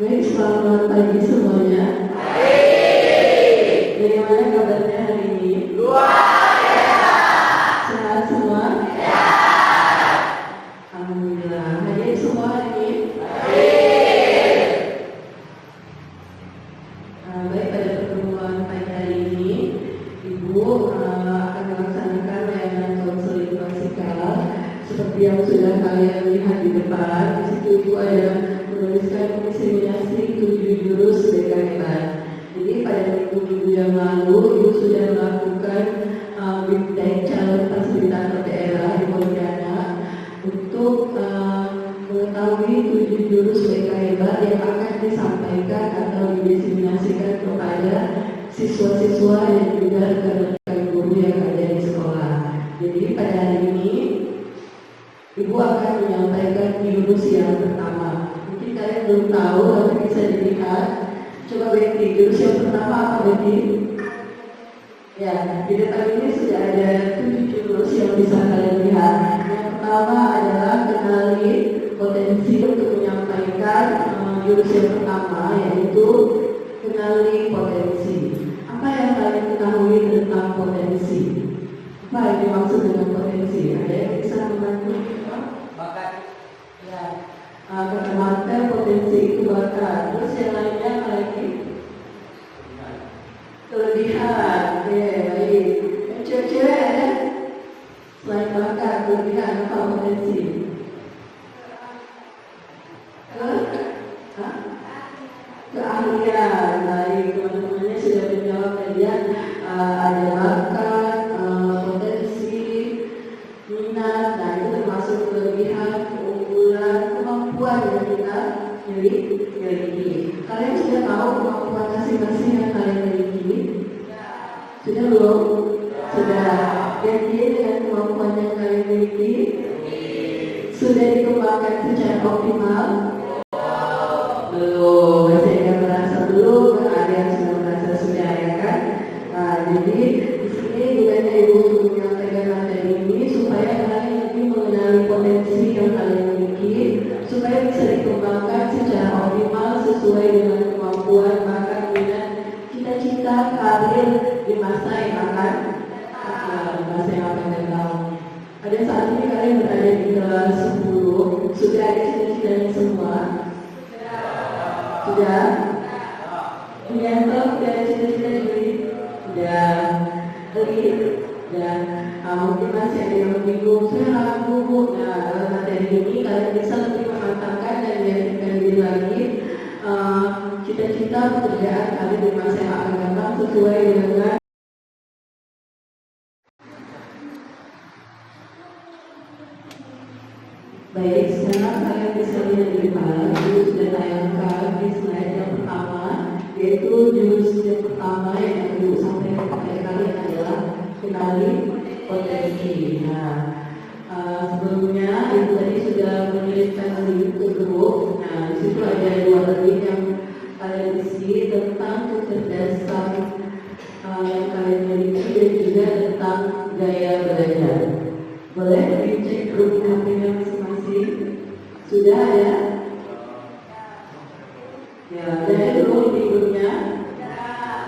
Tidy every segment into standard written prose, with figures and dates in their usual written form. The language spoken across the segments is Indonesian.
Baik, selamat pagi semuanya. Bagaimana kabarnya hari ini? Luar biasa. Sehat semua? Ya. Alhamdulillah. Hadir semua hari ini? Baik, pada pertemuan pagi hari ini, Ibu akan melaksanakan layanan konseling klasikal seperti yang sudah kalian lihat di depan. Di situ Ibu ada menuliskan inseminasi 7 jurus BKMBAN. Jadi pada minggu-minggu yang lalu Ibu sudah melakukan bidang calon fasilitator daerah di Pontianak untuk mengetahui 7 jurus BKMBAN yang akan disampaikan atau didiseminasikan kepada siswa-siswa dan juga rekan-rekan guru yang ada di sekolah. Jadi pada hari ini Ibu akan menyampaikan jurus yang pertama. Mungkin kalian belum tahu, tapi bisa dilihat. Coba Betty, jurus yang pertama apa Betty? Ya, di depan ini sudah ada 7 jurus yang bisa kalian lihat. Yang pertama adalah kenali potensi untuk menyampaikan jurus yang pertama, yaitu kenali potensi. Apa yang kalian ketahui tentang potensi? Apa yang dimaksud dengan potensi? Ada yang bisa membantu? Bakat. Ya. Kata Martel, potensi itu bakat. Terus yang lainnya apa lagi? Kelebihan. Oke, baik. Cewek-cewek ada? Selain bakat, kelebihan apa potensi? Keahlian. Baik, teman-temannya sudah menjawab tadi. Ada bakat, potensi, minat. Nah, itu termasuk kelebihan, keunggulan, kemampuan yang kita miliki. Kalian sudah tahu kemampuan masing-masing yang kalian miliki? Sudah belum? Sudah. Jadi dengan kemampuan yang kalian miliki sudah dikembangkan secara optimal? Belum. Masih ada merasa belum? Ada yang sudah merasa sudah, ya kan? Nah, jadi di sini gunanya Ibu untuk menyampaikan materi ini supaya kalian lebih mengenali potensi yang kalian miliki, supaya bisa dikembangkan secara optimal sesuai dengan kemampuan, bakat, minat, cita-cita, karir di masa yang akan datang. Pada saat ini kalian berada di kelas 10, sudah ada cita-citanya semua? Sudah? Menyantel, sudah ada cita-cita diri? Sudah? Dan mungkin masih ada yang bingung, saya ragu. Nah, dalam materi ini kalian bisa lebih mematangkan dan meyakinkan diri lagi cita-cita pekerjaan kalian di masa yang akan datang sesuai dengan. Baik, sekarang kalian bisa lihat di depan, Ibu sudah tayangkan di slide yang pertama, yaitu jurus yang pertama yang Ibu sampaikan kepada kalian adalah kenali potensi. Nah, sebelumnya Ibu tadi sudah menuliskan link ke grup. Nah, di situ ada 2 link yang kalian isi tentang kecerdasan yang kalian miliki dan juga tentang gaya belajar. Boleh dicek grup HP-nya masing-masing? Sudah ya? Ya, ada belum di grupnya?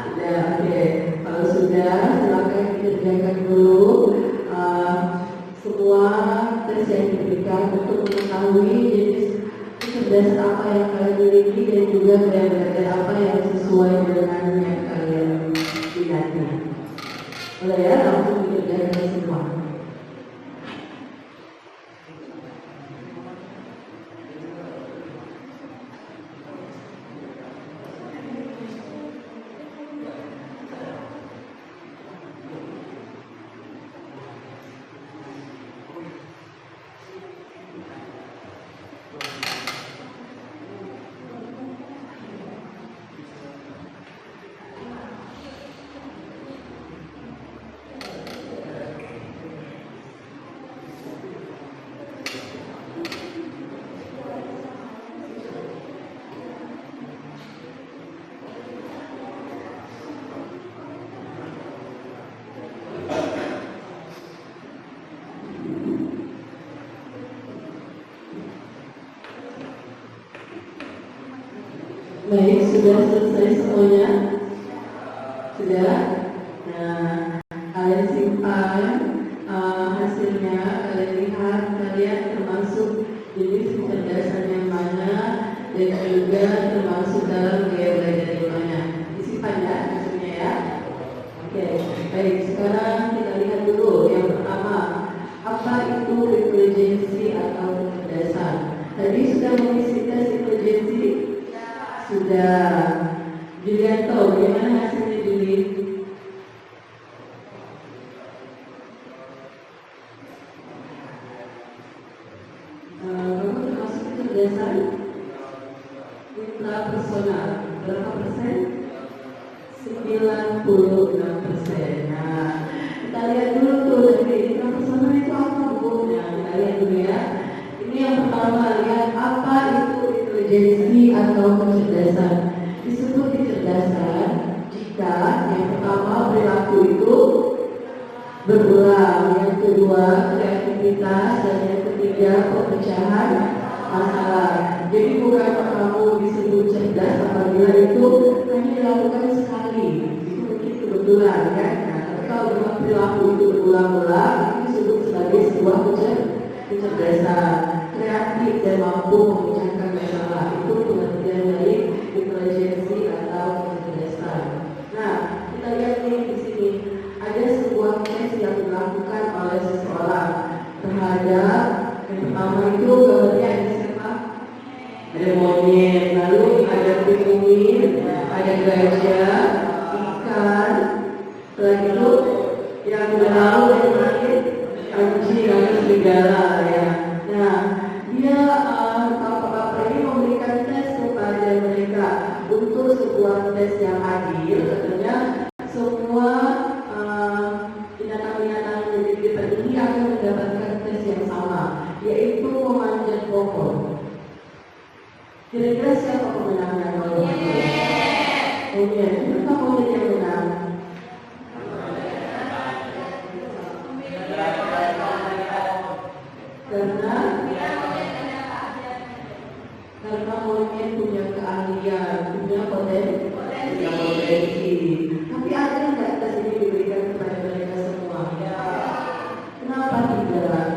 Sudah, oke. Kalau sudah, silakan dikerjakan dulu semua tes yang diberikan untuk mengetahui jenis kecerdasan apa yang kalian miliki dan juga gaya belajar apa yang sesuai dengan yang kalian minati. Boleh ya, langsung dikerjakan semua. Baik, sudah selesai semuanya? Sudah? Nah, kalian simpan hasilnya, kalian lihat, kalian termasuk jenis kecerdasan yang mana dan juga termasuk dalam gaya belajar yang mana. Disimpan ya hasilnya ya. Oke, baik. Sekarang kita lihat dulu yang pertama, apa itu intelijensi atau kecerdasan? Tadi sudah mengisi tes intelijensi? Sudah. Julianto, bagaimana hasilnya Juli? Kamu termasuk kecerdasan intrapersonal berapa persen? 96%. Nah, kita lihat dulu tuh dari intrapersonal itu apa Bu? Nah, kita lihat dulu ya. Ini yang pertama, lihat apa itu intelijensi atau kecerdasan. Disebut kecerdasan jika yang pertama perilaku itu berulang, yang kedua kreativitas, dan yang ketiga pemecahan masalah. Jadi bukan kamu disebut cerdas apabila itu hanya dilakukan sekali, itu mungkin kebetulan kan. Nah, tapi kalau dengan perilaku itu berulang-ulang, itu disebut sebagai sebuah kecerdasan. Kreatif dan mampu memecahkan masalah, itu pengertian dari intelijensi atau kecerdasan. Nah, kita lihat nih di sini ada sebuah tes yang dilakukan oleh seseorang terhadap yang pertama itu gambarnya ada siapa? Ada monyet, lalu ada penguin, ada gajah, ikan, lagi itu yang berlalu dan terakhir anjing atau serigala ya. Nah, dia bapak-bapak ini memberikan tes kepada mereka untuk sebuah tes yang adil. Katanya semua binatang-binatang yang diberikan ini akan mendapatkan tes yang sama, yaitu memanjat pohon. Kira-kira siapa pemenangnya kalau monyet? Kenapa monyet yang menang? Karena monyet punya keahlian, punya potensi. Tapi ada nggak tes ini diberikan kepada mereka semua? Kenapa tidak?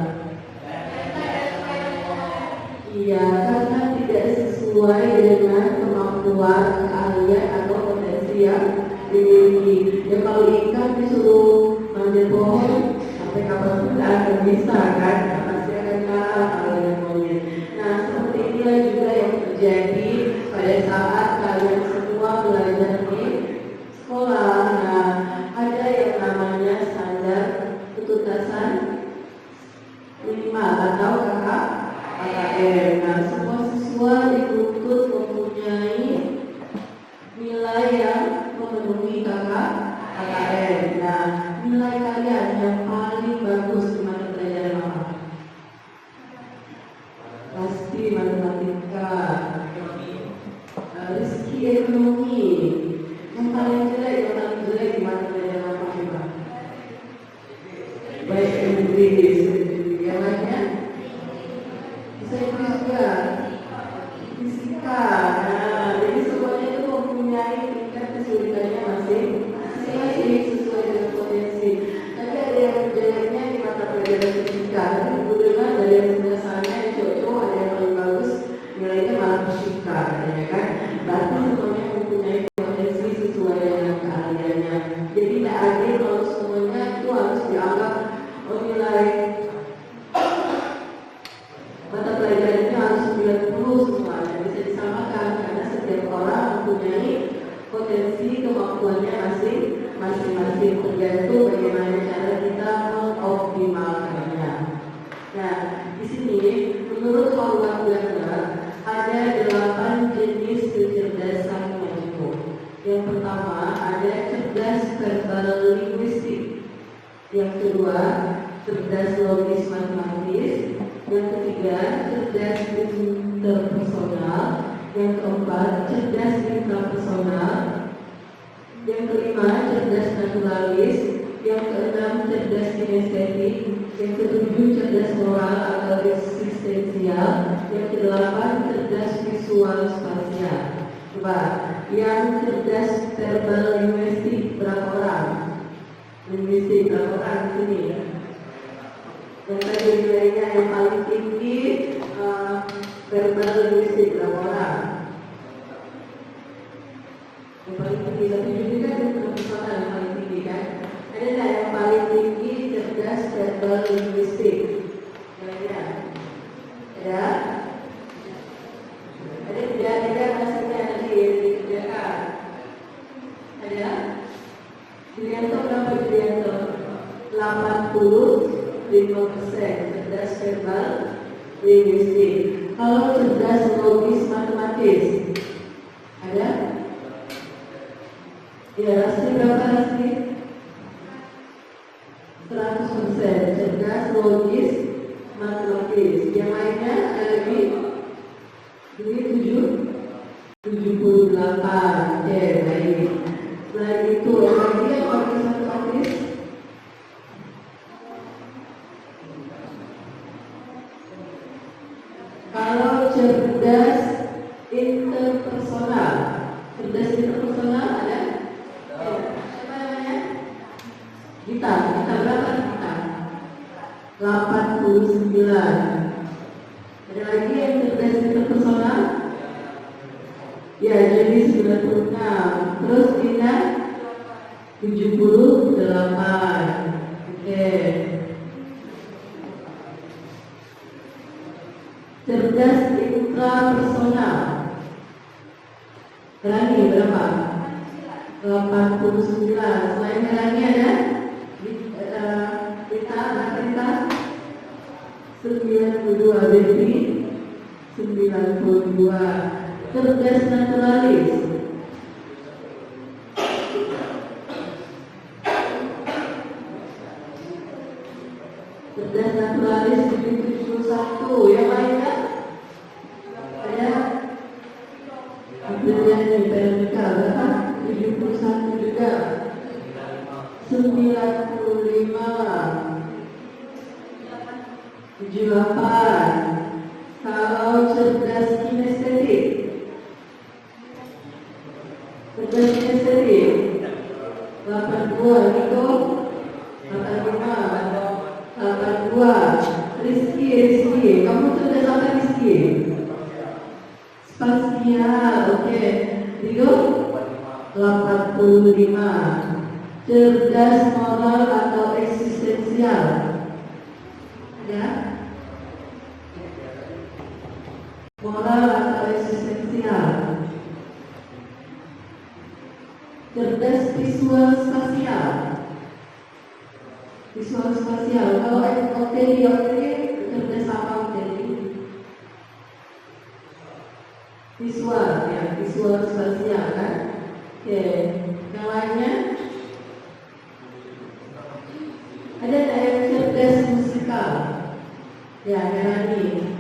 Iya, karena tidak sesuai dengan kemampuan, keahlian atau potensi yang dimiliki. Ya kalau ikan disuruh manjat pohon, sampai kapanpun akan bisa kan? Pasti akan kalah kalau dengan monyet. Nah, seperti inilah juga yang terjadi pada saat kalian semua belajar di sekolah. Nah, ada yang namanya standar ketuntasan minimal atau KKM. Nah, semua siswa dituntut mempunyai nilai yang memenuhi KKM. Nah, nilai kalian yang paling bagus di mata pelajaran apa? Pasti matematika, rezeki, ekonomi. Yang paling jelek di mata pelajaran apa coba? Baik Inggris. Yang lainnya? Bisa Inggris juga. Fisika. Nah, jadi semuanya itu mempunyai tingkat kesulitannya masing-masing sesuai dengan potensi. Tapi ada yang jeleknya di mata pelajaran fisika. Tapi kebetulan dari yang sebelah sana yang cocok, ada yang paling bagus nilainya malah fisika, ya kan? Berarti semuanya mempunyai potensi sesuai dengan keahliannya. Jadi tidak adil kalau semuanya itu harus dianggap nilai mata pelajarannya harus 90 semua. Bisa disamakan karena setiap orang mempunyai potensi kemampuannya masing-masing, tergantung bagaimana cara kita mengoptimalkannya. Nah, di sini menurut Howard Gardner ada 8 jenis kecerdasan majemuk. Yang pertama ada cerdas verbal linguistik. Yang kedua cerdas logis matematis. Yang ketiga cerdas interpersonal. Yang keempat cerdas intrapersonal. Yang kelima cerdas naturalis. Yang keenam cerdas kinestetik. Yang ketujuh cerdas moral atau eksistensial. Yang kedelapan cerdas visual spasial. Coba, yang cerdas verbal linguistik berapa orang? Linguistik berapa orang di sini? Yang tadi nilainya yang paling tinggi verbal linguistik berapa orang? Yang paling tinggi, tapi juga kan persona yang paling tinggi kan? Ada nggak yang paling tinggi cerdas verbal linguistik? Kira-kira? Ada? Ada tidak maksudnya nanti dikerjakan? Ada? Julianto berapa Julianto? 85% cerdas verbal linguistik. Kalau cerdas logis matematis? Ada? Ya, Rasmi berapa Rasmi? 100% cerdas logis matematis. Yang lainnya ada lagi? Ini 78. Oke, baik. Selain itu, yang lagi yang logis. Kalau cerdas interpersonal ada? Apa namanya? Gita berapa Gita? 89. Ada lagi yang cerdas interpersonal? Ya, jadi 96. Terus Ina 78. Oke. Cerdas intrapersonal. Berani berapa? 89. Selain Melani ada? Kita 92. Baby 92. Cerdas naturalis. Cerdas naturalis 71. Yang lainnya? Ada? Ambilnya di PMK berapa? 71 juga. 95. 78. Kalau cerdas kinestetik? Cerdas kinestetik 82. Niko 85. 82. Rizky, kamu cerdas apa Rizky? Spasial, oke. Niko 85. Cerdas moral atau eksistensial? Ya? Moral atau eksistensial? Cerdas visual spasial. Kalau OTD cerdas apa OTD? Visual ya, visual spasial kan? Oke, yang lainnya? Ada yang cerdas musikal? Ya, Melani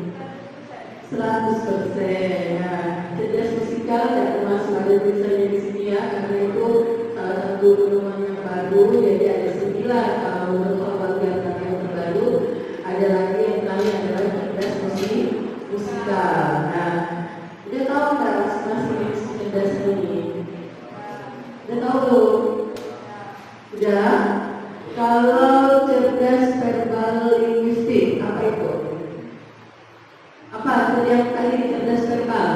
100%. Nah, cerdas musikal tidak termasuk ada tulisannya di sini ya, karena itu salah satu penemuan yang baru. Jadi ada 9 kalau menurut format yang terbaru. Ada lagi yang terakhir adalah cerdas musikal. Nah, udah tahu nggak masing-masing cerdas ini? Udah tahu belum? Udah. Kalau cerdas verbal linguistik apa itu? Apa yang tadi cerdas verbal?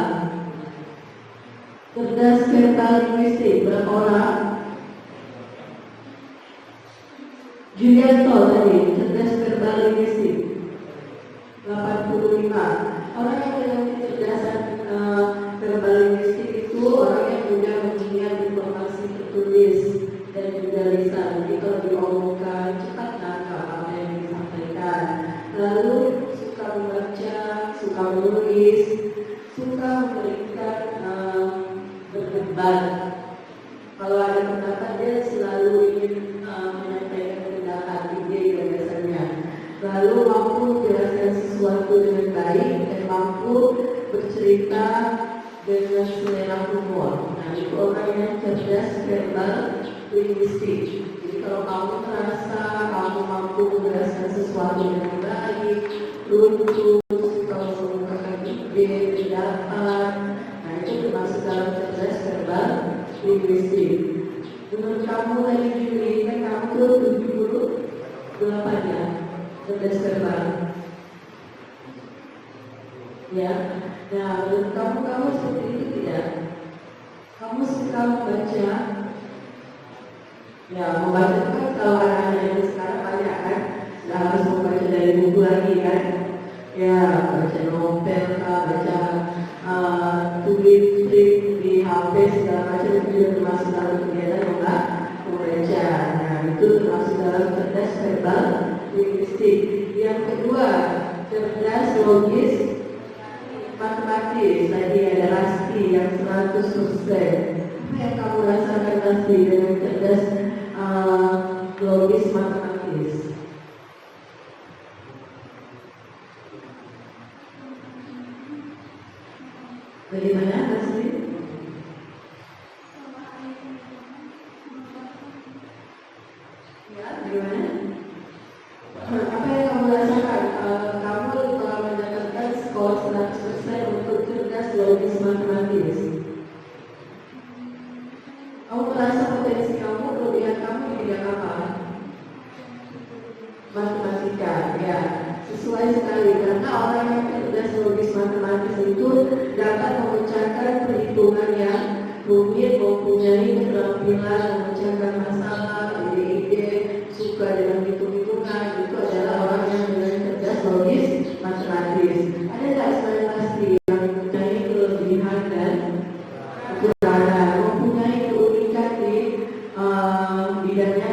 Cerdas verbal linguistik berapa orang? Julianto tadi cerdas verbal linguistik 85. Orang yang punya kecerdasan verbal linguistik itu orang yang mudah mengingat informasi tertulis dan juga lisan. Jadi kalau diomongkan cepat nangkap apa yang disampaikan. Lalu suka membaca, suka menulis, suka memberikan berdebat. Kalau ada pendapat dia selalu ingin menyampaikan pendapat ide gagasannya. Lalu mampu menjelaskan sesuatu dengan baik dan mampu bercerita dengan selera humor. Nah, itu orang yang cerdas verbal linguistik. Jadi kalau kamu merasa kamu mampu menjelaskan sesuatu dengan baik, lucu, suka mengungkapkan ide, pendapat, nah itu termasuk dalam cerdas linguistik. Menurut kamu tadi Juli, kan kamu tuh 78 ya, cerdas verbal. Ya, nah menurut kamu seperti itu tidak? Kamu suka membaca? Ya, membaca kan kalau anak-anak yang sekarang banyak kan, nggak harus membaca dari buku lagi kan? Ya, baca novel, baca tulis di HP segala macam itu juga termasuk dalam kegiatan membaca. Nah, itu termasuk dalam cerdas verbal linguistik. Yang kedua, cerdas logis matematis. Tadi ada Rasti yang 100%. Apa yang kamu rasakan Rasti dengan cerdas logis matematis? Bagaimana Rasti? Ya, bagaimana? Apa yang kamu rasakan? Kamu mendapatkan skor 100% untuk cerdas logis matematis. Kamu merasa potensi kamu, kelebihan kamu di bidang apa? Matematika, ya. Sesuai sekali, karena orang yang cerdas logis matematis itu dapat memecahkan perhitungan yang rumit, mempunyai keterampilan memecahkan masalah, ide-ide, suka dengan hitung-hitungan. Itu adalah orang yang dengan cerdas logis matematis. Ada nggak selain Pasti yang mempunyai kelebihan dan kekurangan, mempunyai keunikan di bidangnya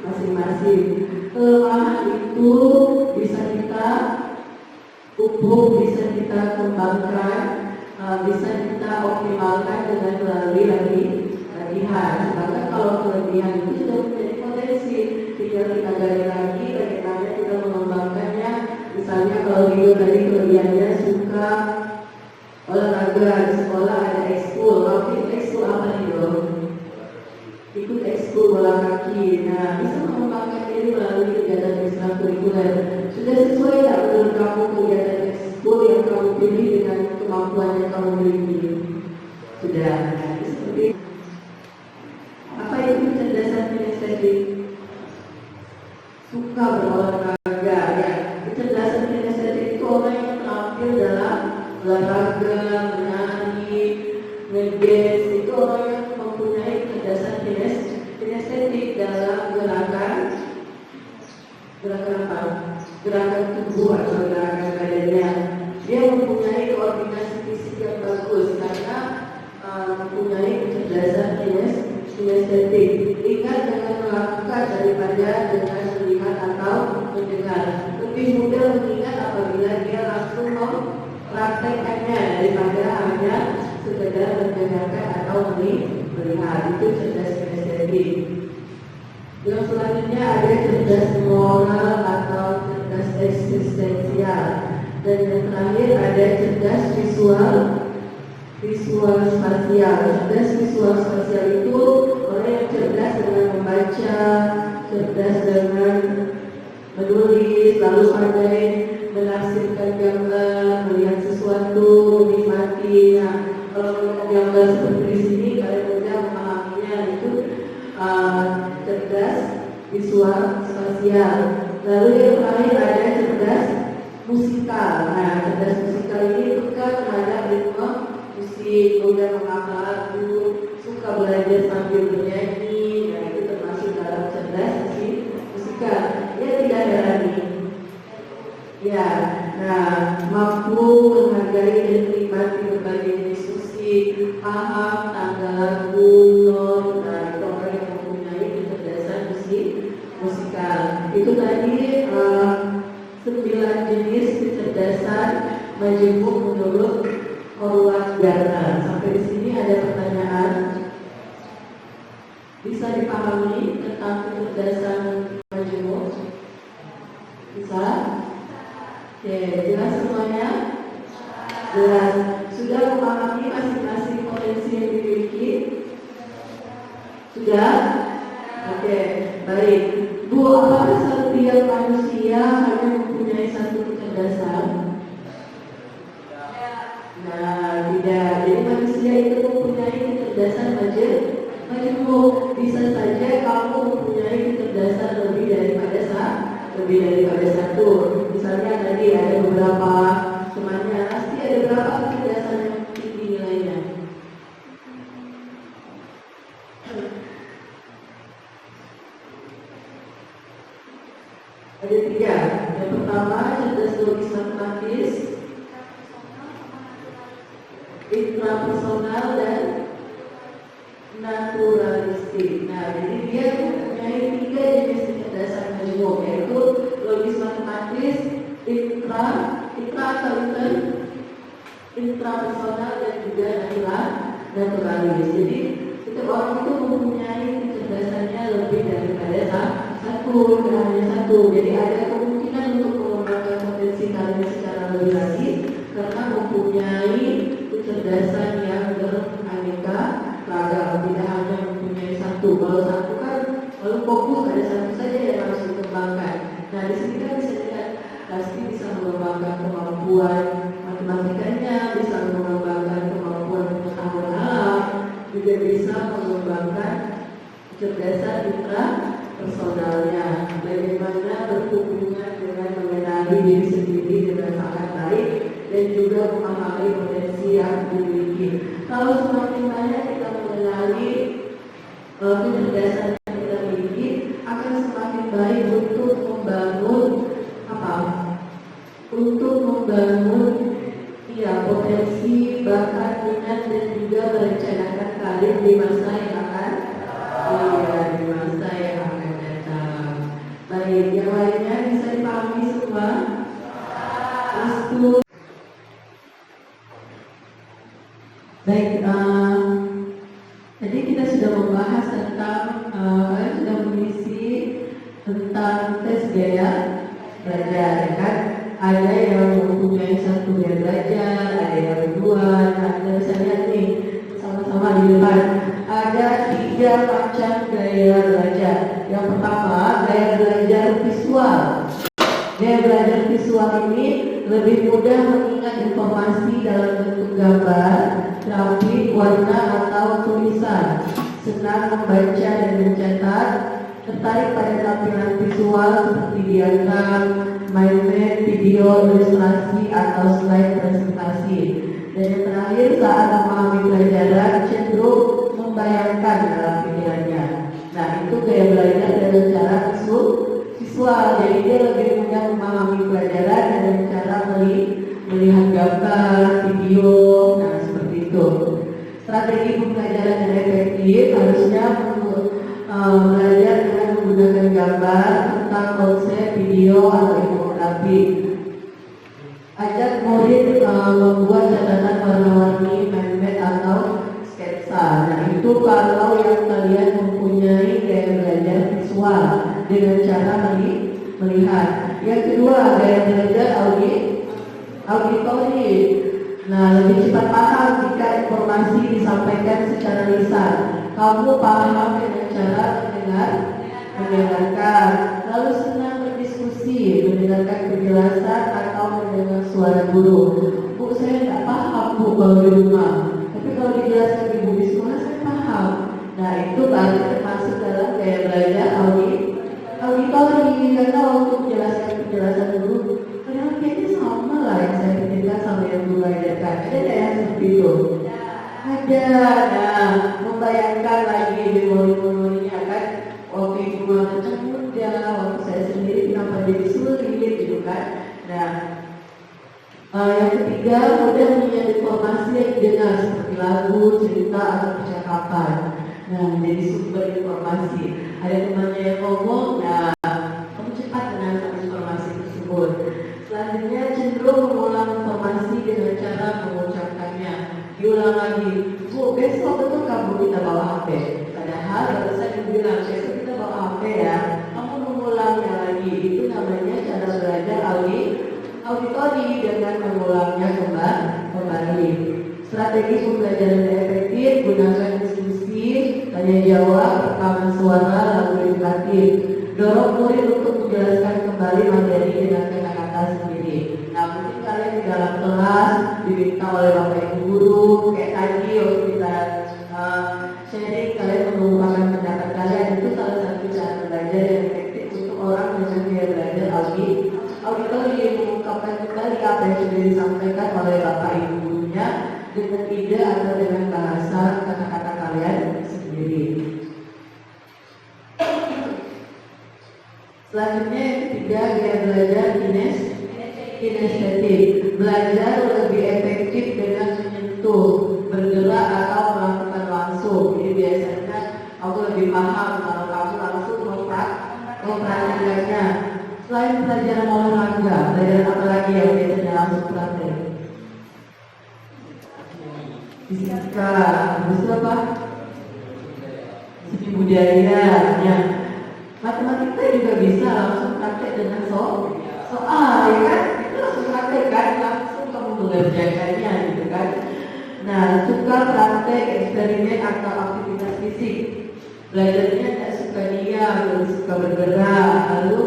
masing-masing. Kelemahan itu bisa kita pupuk, bisa kita kembangkan, bisa kita optimalkan dengan melalui latihan. Sedangkan kalau kelebihan itu sudah menjadi potensi, tinggal kita gali lagi bagaimana kita mengembangkannya. Misalnya kalau Rio tadi kelebihannya suka olahraga, di sekolah ada ekskul. Waktu itu ekskul apa nih Rio? Ikut ekskul bola kaki. Nah, bisa mengembangkan diri melalui kegiatan ekstrakurikuler. Sudah sesuai tak menurut kamu kegiatan ekskul yang kamu pilih dengan kemampuan yang kamu miliki? Sudah. Seperti apa itu kecerdasan kinestetik? Suka berolahraga, ya. Kecerdasan kinestetik itu orang yang terampil dalam olahraga, menari, ngedance. Itu orang yang mempunyai kecerdasan kinestetik dalam gerakan apa? Gerakan tubuh atau gerakan badannya. Dia mempunyai koordinasi fisik yang bagus karena mempunyai kecerdasan kinestetik. Ingat dengan melakukan daripada dengan melihat atau mendengar. Lebih mudah mengingat apabila dia langsung mempraktekkannya daripada hanya sekedar mendengarkan atau melihat. Itu cerdas kinestetik. Yang selanjutnya ada cerdas moral atau cerdas eksistensial. Dan yang terakhir ada cerdas visual spasial. Cerdas visual spasial itu orang yang cerdas dengan membaca, cerdas dengan menulis, lalu pandai menafsirkan gambar, melihat sesuatu, menikmati. Nah, kalau melihat gambar seperti di sini, kalian mudah memahaminya. Itu cerdas visual spasial. Lalu yang terakhir ada cerdas musikal. Nah, cerdas musikal ini peka terhadap ritme musik, mudah menghafal lagu, suka belajar sambil bernyanyi. Nah, itu termasuk dalam cerdas musikal. Ya, tidak ada lagi. Ya, nah, mampu menghargai dan menikmati berbagai jenis musik, paham tanggal lagu, not. Nah, itu orang yang mempunyai kecerdasan musikal. Itu tadi 9 jenis kecerdasan majemuk menurut Howard Gardner. Sampai di sini ada pertanyaan? Bisa dipahami tentang kecerdasan majemuk? Bisa? Oke, jelas semuanya? Jelas. Sudah memahami masing-masing potensi yang dimiliki? Sudah? Oke, baik. Bu, apakah setiap manusia hanya mempunyai satu kecerdasan? Nah, tidak. Jadi manusia itu mempunyai kecerdasan bisa saja kamu mempunyai kecerdasan lebih daripada satu. Misalnya tadi ada beberapa temannya, pasti ada beberapa kecerdasan yang tinggi nilainya. Ada 3. Yang pertama, cerdas logis matematis, intrapersonal, dan naturalistik. Nah, jadi dia mempunyai 3 jenis kecerdasan umum, yaitu logis matematis, intrapersonal, dan juga naturalis. Jadi setiap orang itu mempunyai kecerdasannya lebih daripada satu, bukan hanya satu. Jadi ada kemungkinan untuk mengembangkan potensi kalian secara lebih lagi karena mempunyai kecerdasan yang beraneka ragam, tidak hanya mempunyai satu. Kalau satu kan lalu fokus ada satu saja yang harus dikembangkan. Nah, di sini kan bisa dilihat pasti bisa mengembangkan kemampuan matematikanya, bisa mengembangkan kemampuan pengetahuan alam, juga bisa mengembangkan kecerdasan intrapersonalnya, bagaimana berhubungan dengan mengenali diri sendiri dengan sangat baik dan juga memahami potensi yang dimiliki. Kalau semakin banyak kita mengenali kecerdasan yang kita miliki, akan semakin baik untuk membangun potensi, bakat, minat, dan juga merencanakan karir di masa yang akan datang. Baik, yang lainnya bisa dipahami semua? Baik, tadi kita sudah membahas tentang kalian sudah mengisi tentang tes gaya belajar, ya kan? Ada yang mempunyai 1 gaya belajar, ada yang 2. Nah, kita bisa lihat nih sama-sama di depan. Ada 3 macam gaya belajar. Yang pertama, gaya belajar visual. Gaya belajar visual ini lebih mudah mengingat informasi dalam bentuk gambar, grafik, warna, atau tulisan. Senang membaca dan mencatat, tertarik pada tampilan visual seperti diagram, mind map, video, ilustrasi, atau slide presentasi. Dan yang terakhir, saat memahami pelajaran cenderung membayangkan dalam pikirannya. Nah, itu gaya belajar dengan cara visual. Jadi dia lebih mudah memahami pelajaran dengan cara melihat gambar, video, nah seperti itu. Strategi pembelajaran yang efektif harusnya belajar dengan menggunakan gambar tentang konsep, video, atau infografik. Ajak murid membuat catatan warna-warni, mind map, atau sketsa. Nah, itu kalau yang kalian mempunyai gaya belajar visual dengan cara melihat. Yang kedua, gaya belajar auditori. Nah, lebih cepat paham jika informasi disampaikan secara lisan. Kamu paham dengan cara mendengarkan, lalu senang berdiskusi, mendengarkan penjelasan atau mendengar suara guru. Bu, saya tidak paham Bu kalau di rumah, tapi kalau dijelaskan ibu di sekolah saya paham. Nah, itu baru termasuk dalam gaya belajar auditori, karena waktu menjelaskan penjelasan guru, kadang kayaknya sama lah yang saya pikirkan sama yang guru ajarkan. Ada yang seperti itu? Ada. Nah, membayangkan lagi memorinya kan, waktu ibu macam muda, waktu saya sendiri kenapa jadi sulit gitu kan. Nah, yang ketiga, mudah mengingat informasi yang didengar seperti lagu, cerita, atau percakapan. Nah, menjadi sumber informasi. Ada temannya yang ngomong, nah kamu cepat menangkap informasi tersebut. Selanjutnya, cenderung mengulang informasi dengan cara mengucapkannya. Diulang lagi, Bu, besok betul kamu kita bawa HP. Padahal barusan ibu bilang, besok kita bawa HP ya. Kamu mengulangnya lagi. Itu namanya cara belajar auditori dengan mengulangnya kembali. Strategi pembelajaran yang efektif, gunakan diskusi, tanya jawab, rekaman suara, lalu edukatif. Dorong murid untuk menjelaskan kembali materi dengan kata-kata sendiri. Nah, mungkin kalian di dalam kelas diminta oleh bapak ibu guru, kayak tadi waktu kita sharing, kalian mengumpulkan Selanjutnya yang ketiga, gaya belajar kinestetik. Belajar lebih efektif dengan menyentuh, bergerak atau melakukan langsung. Jadi biasanya aku lebih paham kalau kamu langsung mempraktikkannya. Selain pelajaran olahraga, pelajaran apa lagi yang biasanya langsung praktek? Fisika, habis itu apa? Seni budaya, ya. Matematika juga bisa langsung praktek dengan soal, ya kan? Itu langsung praktek kan, langsung kamu mengerjakannya, gitu kan? Nah, suka praktek, eksperimen atau aktivitas fisik. Belajarnya tidak suka diam, lebih suka bergerak, lalu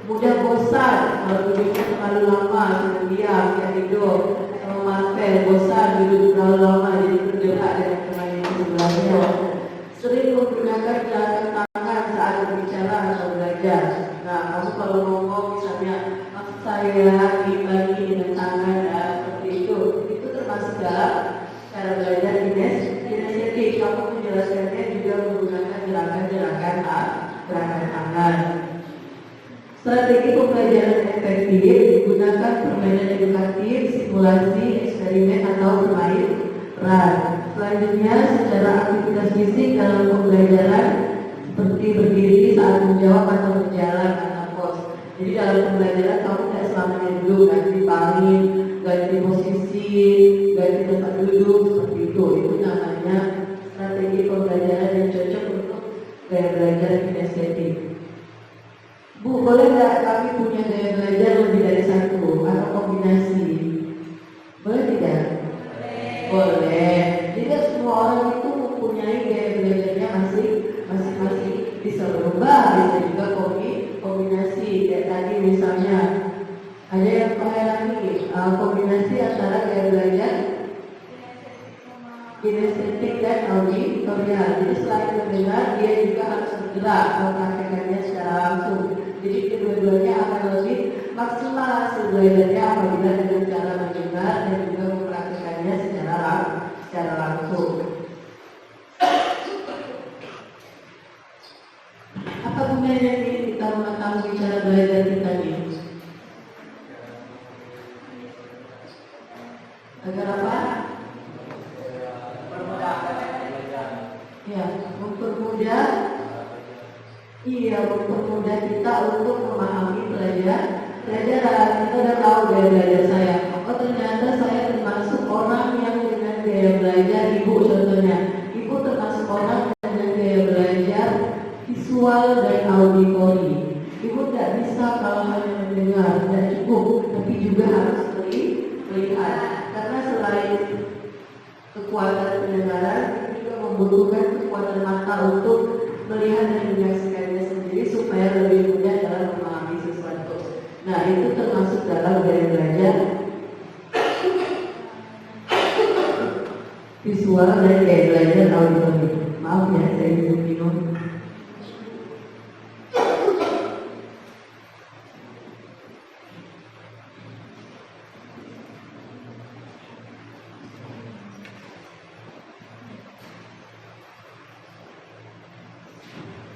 mudah bosan kalau duduknya terlalu lama, sudah diam, tidak tidur, sama Marvel, bosan duduk terlalu lama, jadi bergerak dengan teman yang sebelahnya. Sering menggunakan gerakan tangan saat berbicara atau belajar. Nah, kamu kalau ngomong misalnya, maksud saya dibagi dengan tangan seperti itu termasuk dalam cara belajar kinestetik. Kamu menjelaskannya juga menggunakan gerakan tangan. Strategi pembelajaran efektif gunakan permainan edukatif, simulasi, eksperimen atau bermain peran. Selanjutnya, secara aktivitas fisik dalam pembelajaran seperti berdiri saat menjawab atau berjalan atau pos. Jadi dalam pembelajaran kamu tidak selamanya duduk, ganti baring, ganti posisi, ganti tempat duduk seperti itu. Itu namanya strategi pembelajaran yang cocok untuk gaya belajar kinestetik. Bu, boleh nggak kami punya gaya belajar lebih dari satu atau kombinasi? Boleh tidak? Boleh. Jadi semua orang itu mempunyai gaya belajarnya masing-masing. Bisa berubah, bisa juga kombinasi. Kayak tadi misalnya ada yang lagi kombinasi antara gaya belajar kinestetik dan auditorial. Jadi selain mendengar, dia juga harus bergerak mempraktekannya secara langsung. Jadi kedua-duanya akan lebih maksimal hasil belajarnya apabila dengan cara mendengar dan juga mempraktekannya secara langsung. Apa gunanya ini kita mengetahui cara belajar kita ini? Agar apa? Ya, mempermudah kita untuk memahami pelajaran. Kita udah tahu gaya belajar saya. Oh, ternyata saya termasuk orang yang dengan gaya belajar ibu, contohnya. Ibu termasuk orang dengan gaya belajar visual dan auditori. Ibu tidak bisa kalau hanya mendengar, tidak cukup, tapi juga harus melihat. Karena selain kekuatan pendengaran, juga membutuhkan kekuatan mata untuk melihat dan menyaksikannya sendiri supaya lebih mudah dalam memahami sesuatu. Nah, itu termasuk dalam gaya belajar visual dan gaya belajar auditori. Maaf ya, saya minum.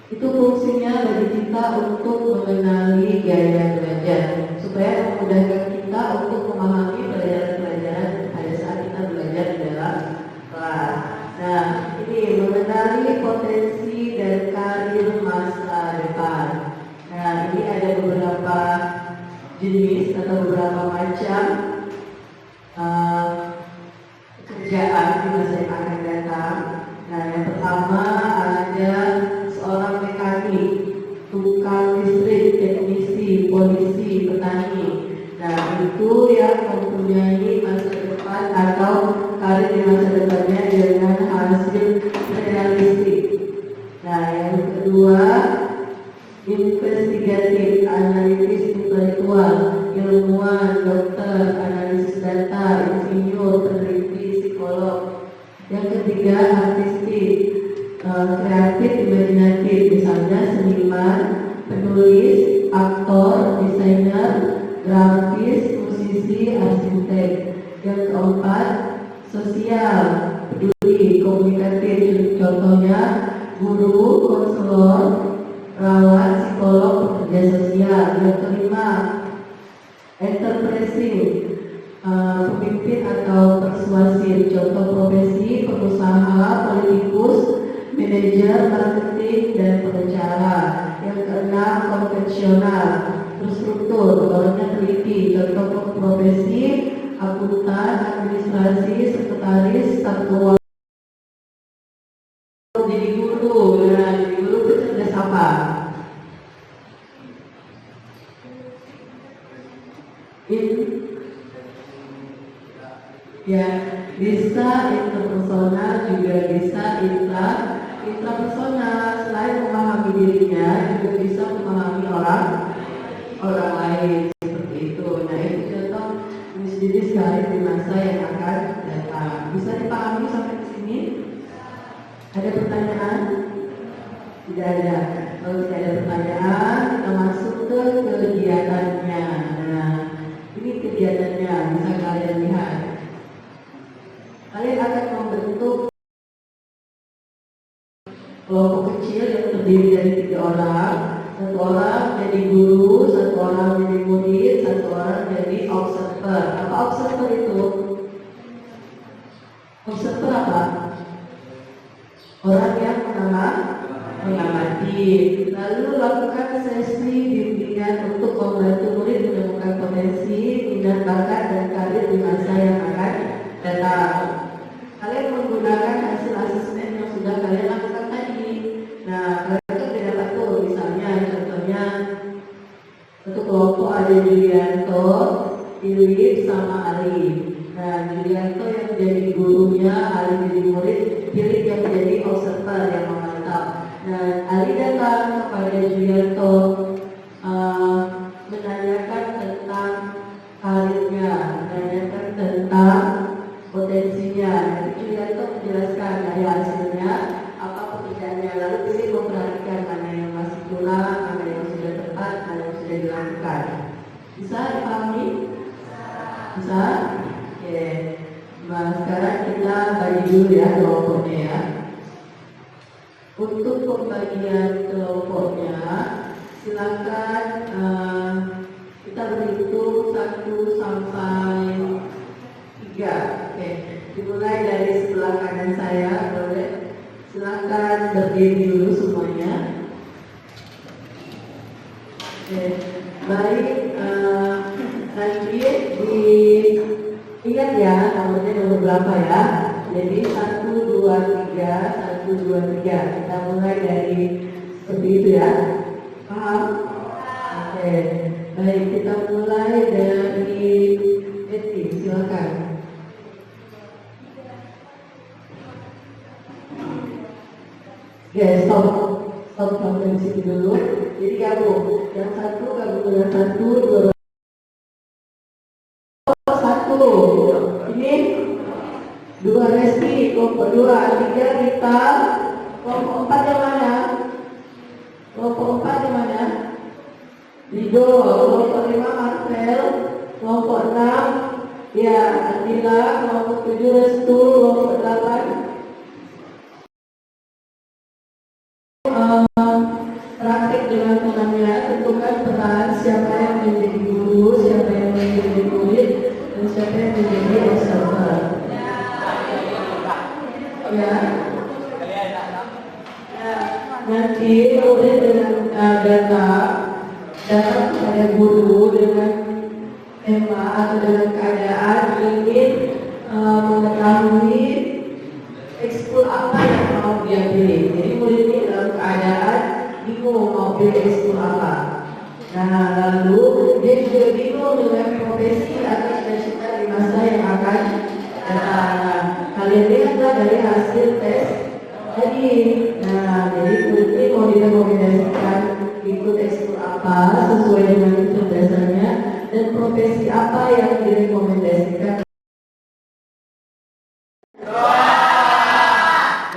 Itu fungsinya bagi kita untuk mengenali gaya belajar supaya memudahkan kita untuk memahami pelajaran-pelajaran pada saat kita belajar di dalam kelas. Nah, ini mengenali potensi dan karir masa depan. Nah, ini ada beberapa jenis atau beberapa macam kerjaan di masa yang akan datang. Nah, yang pertama ada seorang mekanik, tukang listrik, teknisi, polisi, petani. Nah, itu yang mempunyai masa depan atau karir di masa depannya dengan hasil realistik. Nah, yang kedua, investigatif, analitis intelektual, ilmuwan, dokter, analisis data, insinyur, peneliti, psikolog. Yang ketiga, artistik, kreatif, imajinatif, misalnya seniman, penulis, aktor, desainer, grafis, musisi, arsitek. Yang keempat, sosial, peduli, komunikatif, contohnya guru, konselor, perawat, psikolog, pekerja sosial. profesi pemimpin atau persuasif. Contoh profesi pengusaha, politikus, manajer, marketing, dan pengacara. Yang keenam konvensional, terstruktur, orangnya teliti. Contoh profesi akuntan, administrasi, sekretaris, staf keuangan. Jadi guru, nah jadi guru itu cerdas apa? Ya, bisa interpersonal, juga bisa intrapersonal. Selain memahami dirinya, juga bisa memahami orang lain, seperti itu. Nah, itu contoh jenis-jenis karir di masa yang akan datang. Bisa dipahami sampai ke sini? Ada pertanyaan? Tidak ada. Kalau tidak ada pertanyaan, kita masuk ke kegiatannya. Nah, ini kegiatannya, bisa kalian lihat. Kalian akan membentuk kelompok kecil yang terdiri dari 3 orang. 1 orang jadi guru, 1 orang jadi murid, 1 orang jadi observer. Apa observer itu? Observer apa? Orang yang mengamati. Lalu lakukan sesi bimbingan untuk membantu murid menemukan potensi, minat bakat, dan karir di masa yang akan datang. Kalian menggunakan hasil asesmen yang sudah kalian lakukan tadi. Nah, kalian kan tidak tahu, misalnya contohnya satu kelompok ada Julianto, Iwit, sama Ali. Nah, Julianto yang jadi gurunya, Ali jadi murid, pilih yang menjadi observer yang memantau. Nah, Ali datang kepada Julianto menanyakan tentang karirnya, menanyakan tentang potensinya. Jadi Julianto menjelaskan dari hasilnya apa pekerjaannya, lalu pilih memperhatikan mana yang masih kurang, mana yang sudah tepat, mana yang sudah dilakukan. Bisa dipahami? Bisa? Oke. Nah, sekarang kita bagi dulu ya kelompoknya ya. Untuk pembagian kelompoknya, silakan kita berhitung 1 sampai 3. Oke, dimulai dari sebelah kanan saya, boleh. Silakan berdiri dulu semuanya. Oke, baik. Nanti ingat ya nomornya nomor berapa ya. Jadi 1, 2, 3, 1, 2, 3. Kita mulai dari seperti itu ya. Paham? Oke, baik, kita mulai dari Eti, silakan. Oke, stop sampai di situ dulu. Jadi gabung. Yang satu gabung dengan 1, 2, 1. Ini 2 Resti, kelompok 2, 3 Rita, kelompok 4 yang mana? Kelompok 4 yang mana? Lido, kelompok 5 Marcel, kelompok 6 ya Andila, kelompok 7 Restu, kelompok 8 praktik dengan temannya. Tentukan peran siapa yang menjadi guru, siapa yang menjadi murid, dan siapa yang menjadi observer. Ya. Nanti murid dengan datang kepada guru dengan tema atau dengan keadaan ingin mengetahui ekskul apa yang mau dia pilih. Jadi murid ini dalam keadaan bingung mau pilih ekskul apa. Nah, lalu dia juga bingung dengan profesi atau cita-cita di masa yang akan datang. Nah, kalian lihatlah dari hasil tes tadi. Nah, jadi murid ini mau direkomendasikan ikut ekskul apa sesuai dengan kecerdasannya, dan profesi apa yang direkomendasikan.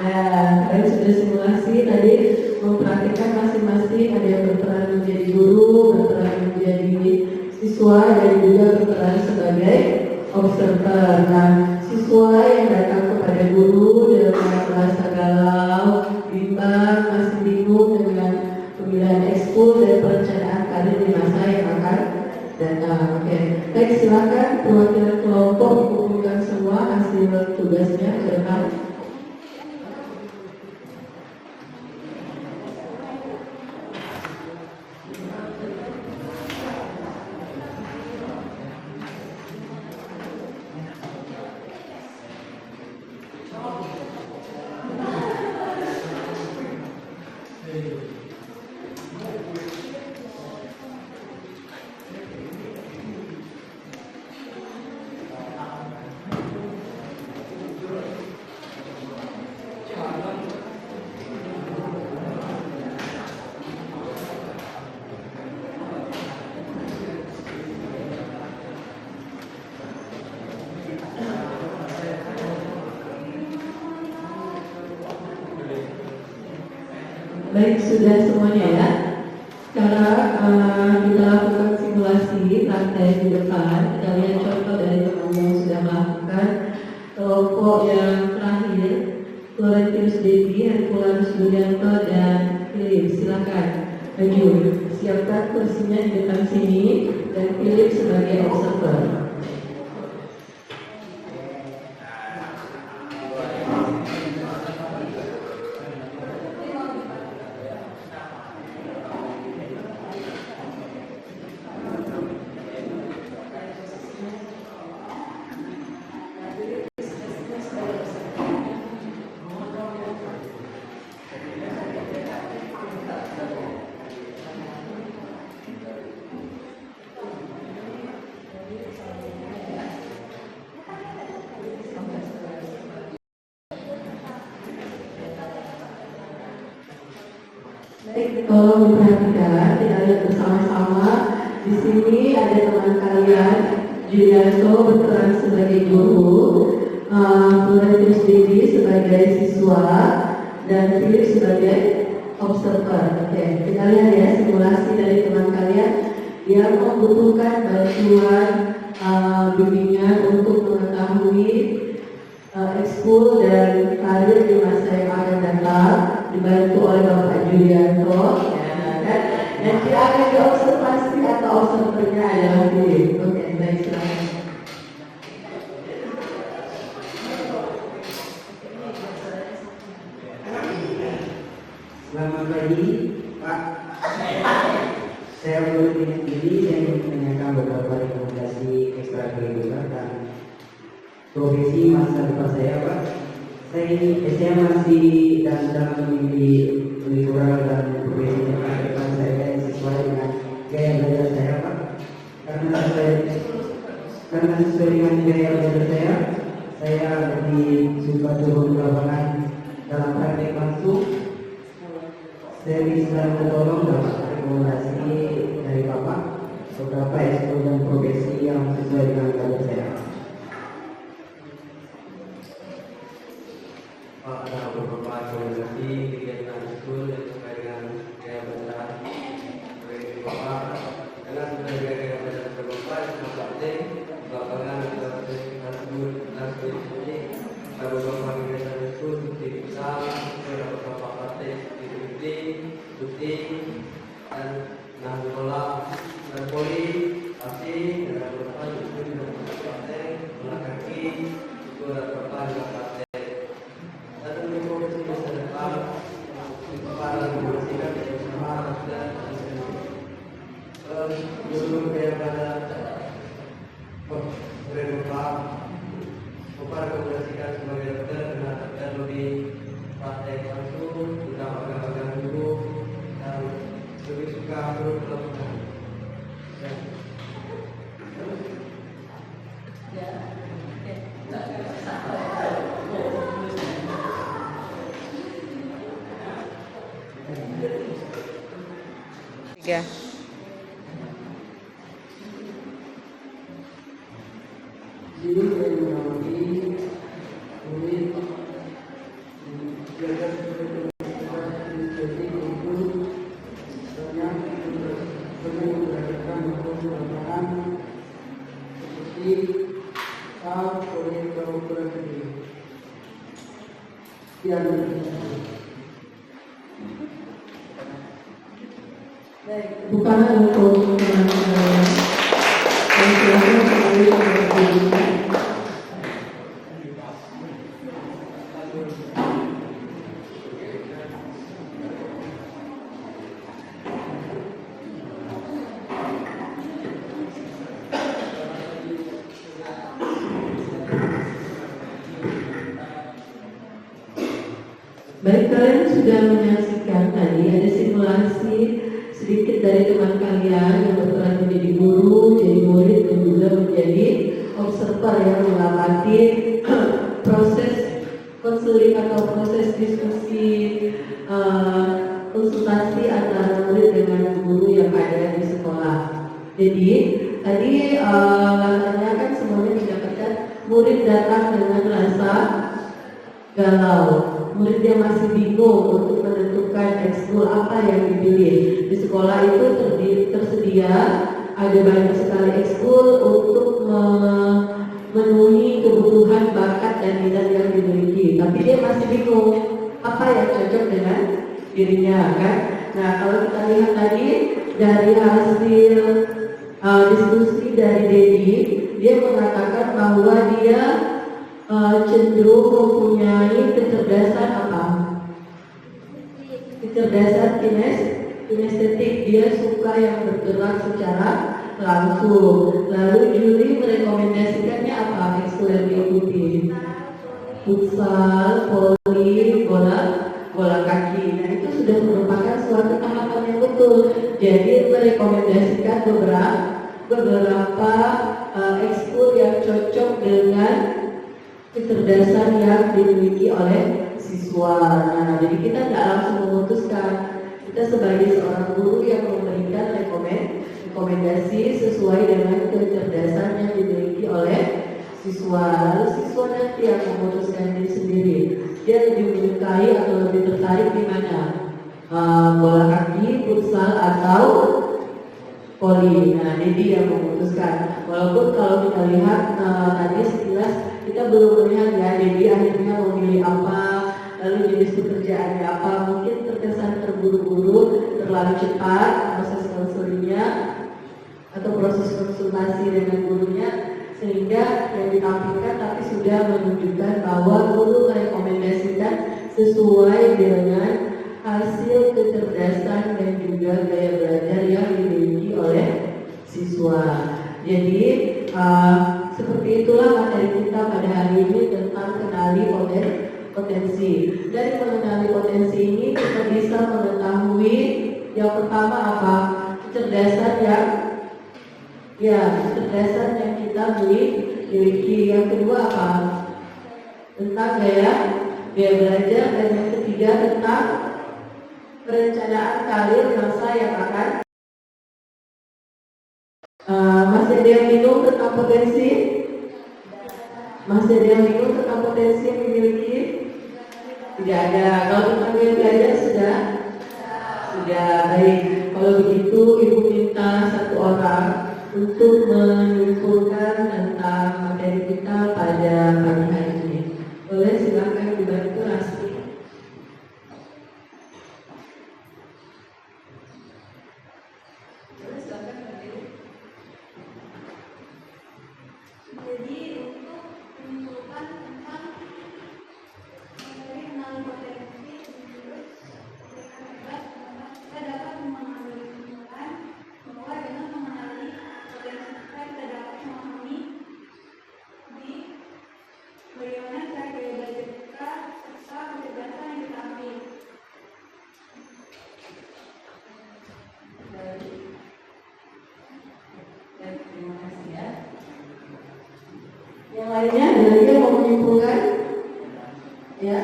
Nah, kalian sudah simulasi tadi, memperhatikan masing-masing, ada yang berperan menjadi guru, berperan menjadi siswa, dan juga berperan sebagai observer. Nah, siswa yang datang kepada guru dengan bahasa galau, bimbang, masih silakan perwakilan kelompok mengumpulkan semua hasil tugasnya ke depan. Baik, sudah semuanya ya. Sekarang kita lakukan simulasi praktek di depan. Kita lihat contoh dari teman yang sudah melakukan. Kelompok yang terakhir, Florentius Devi, Herculanus Yulianto, dan Philip. Silakan maju. Siapkan kursinya di depan sini dan Philip sebagai observer. Baik, tolong diperhatikan, kita lihat bersama-sama. Di sini ada teman kalian, Julianto berperan sebagai guru, Florentius Devi sebagai siswa, dan Philip sebagai observer. Oke, kita lihat ya simulasi dari teman kalian yang membutuhkan bantuan bimbingan untuk mengetahui ekskul dan karir di masa yang akan datang, dibantu oleh Bapak Julianto, ya, kan? Dan dia akan diobservasi atau observernya adalah Philip. Oke, baik, silakan. Selamat pagi, Pak. Saya belum ini, saya ingin menanyakan beberapa rekomendasi ekstrakurikuler dan profesi masa depan saya, Pak. Saya masih dalam memilih lingkungan dan profesi masa depan saya sesuai dengan gaya belajar saya, Pak. Karena sesuai dengan gaya belajar saya lebih suka turun ke lapangan dalam praktek langsung. Saya bisa tolong dapat rekomendasi dari Bapak beberapa ekskul dan profesi yang sesuai dengan karir saya. Pak, ada beberapa rekomendasi kegiatan ekskul yang sesuai dengan gaya belajar dari Bapak. Karena sesuai gaya belajar dari Bapak yang praktek lapangan atau ekskul ini ada beberapa kegiatan ekskul seperti futsal, ada beberapa praktek syuting dan nahan bola dan voli, pasti dan beberapa juga tidak praktek bola kaki itu ada beberapa juga praktek dan untuk profesi masa depan para membersihkan bersama dan sebelum saya pada berdebat Bapak rekomendasikan sebagai dokter karena dokter lebih praktek langsung, tidak pegang-pegang dulu dan lebih suka turun ke lapangan. Tiga. Jadi saya mengamati unit belajar jadi itu banyak menggunakan lapangan seperti saat proyek berukuran gede. Sekian. Baik, bukan untuk teman-teman yang silakan sebelumnya. Baik, kalian sudah menyaksikan tadi ada simulasi sedikit dari teman kalian yang berperan menjadi guru, jadi murid, dan juga menjadi observer yang mengamati proses konseling atau proses diskusi konsultasi antara murid dengan guru yang ada di sekolah. Jadi tadi latarnya kan semuanya mendapatkan murid datang dengan rasa galau. Murid yang masih bingung untuk menentukan ekskul apa yang dipilih. Di sekolah itu tersedia ada banyak sekali ekskul untuk memenuhi kebutuhan bakat dan minat yang dimiliki. Tapi dia masih bingung apa yang cocok dengan dirinya, kan? Nah, kalau kita lihat tadi dari hasil diskusi dari Dedi, dia mengatakan bahwa dia cenderung mempunyai kecerdasan apa? Kecerdasan kinestetik. Dia suka yang bergerak secara langsung. Lalu juri merekomendasikannya apa ekskul yang diikuti? Futsal, voli, bola kaki. Nah, itu sudah merupakan suatu tahapan yang betul. Jadi merekomendasikan beberapa ekskul yang cocok dengan kecerdasan yang dimiliki oleh siswa. Nah, jadi kita tidak langsung memutuskan. Kita sebagai seorang guru yang memberikan rekomendasi sesuai dengan kecerdasan yang dimiliki oleh siswa. Lalu siswa nanti yang memutuskan diri sendiri. Dia lebih menyukai atau lebih tertarik di mana? Bola kaki, futsal, atau voli. Nah, jadi yang memutuskan. Walaupun kalau kita lihat tadi sekilas kita belum melihat ya, jadi akhirnya memilih apa, lalu jenis pekerjaannya apa. Mungkin terkesan terburu-buru, terlalu cepat proses konselingnya atau proses konsultasi dengan gurunya, sehingga yang ditampilkan tapi sudah menunjukkan bahwa guru merekomendasikan sesuai dengan hasil kecerdasan dan juga gaya belajar yang dimiliki oleh siswa. Jadi seperti itulah materi kita pada hari ini tentang kenali potensi. Dari mengenali potensi ini kita bisa mengetahui yang pertama apa? Kecerdasan yang kita miliki. Yang kedua apa? Tentang gaya belajar. Dan yang ketiga tentang perencanaan karir masa yang akan. Masih ada yang bingung tentang potensi? Masih ada yang bingung tentang potensi yang dimiliki? Tidak ada. Kalau tentang gaya belajar sudah baik. Kalau begitu Ibu minta satu orang untuk menyimpulkan tentang materi kita pada pagi hari ini. Boleh silakan dibantu Rasti. Jadi untuk menyimpulkan tentang materi kenali potensi kita dapat mengambil kesimpulan bahwa dengan mengenali potensi kita dapat memahami di bagaimana cara gaya belajar kita serta kecerdasan yang kita ambil. Terima kasih ya. Yang lainnya ada lagi yang mau menyimpulkan? Ya,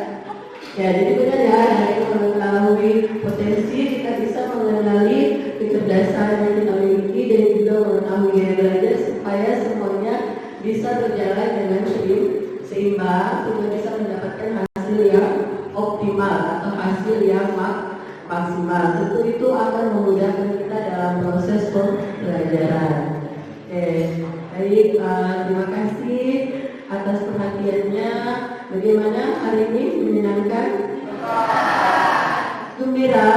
jadi benar ya, dari mengetahui potensi kita bisa mengenali kecerdasan yang kita miliki dan juga mengetahui gaya belajar supaya semuanya bisa berjalan dengan seimbang sehingga bisa mendapatkan hasil yang optimal atau hasil yang maksimal. Tentu itu akan memudahkan kita dalam proses pembelajaran. Baik, terima kasih atas perhatiannya. Bagaimana hari ini? Menyenangkan? Gembira?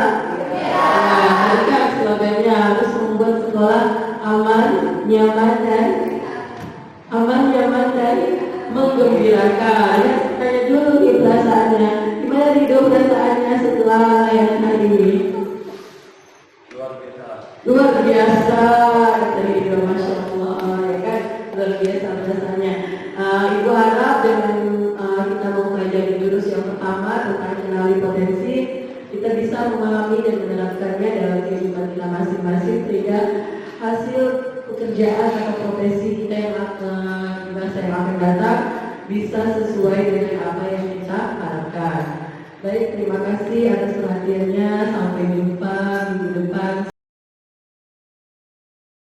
Nah, mereka slogannya harus membuat sekolah aman, nyaman, dan Kak. Ya, tanya dulu nih perasaannya. Gimana nih dong perasaannya setelah layanan hari ini? Luar biasa. Luar biasa, kata Ibu, Masya Allah, ya kan? Luar biasa perasaannya. Ibu harap dengan kita mempelajari jurus yang pertama tentang kenali potensi, kita bisa memahami dan menerapkannya dalam kehidupan kita masing-masing sehingga hasil pekerjaan atau profesi kita yang di masa yang akan datang bisa sesuai dengan apa yang kita harapkan. Baik, terima kasih atas perhatiannya. Sampai jumpa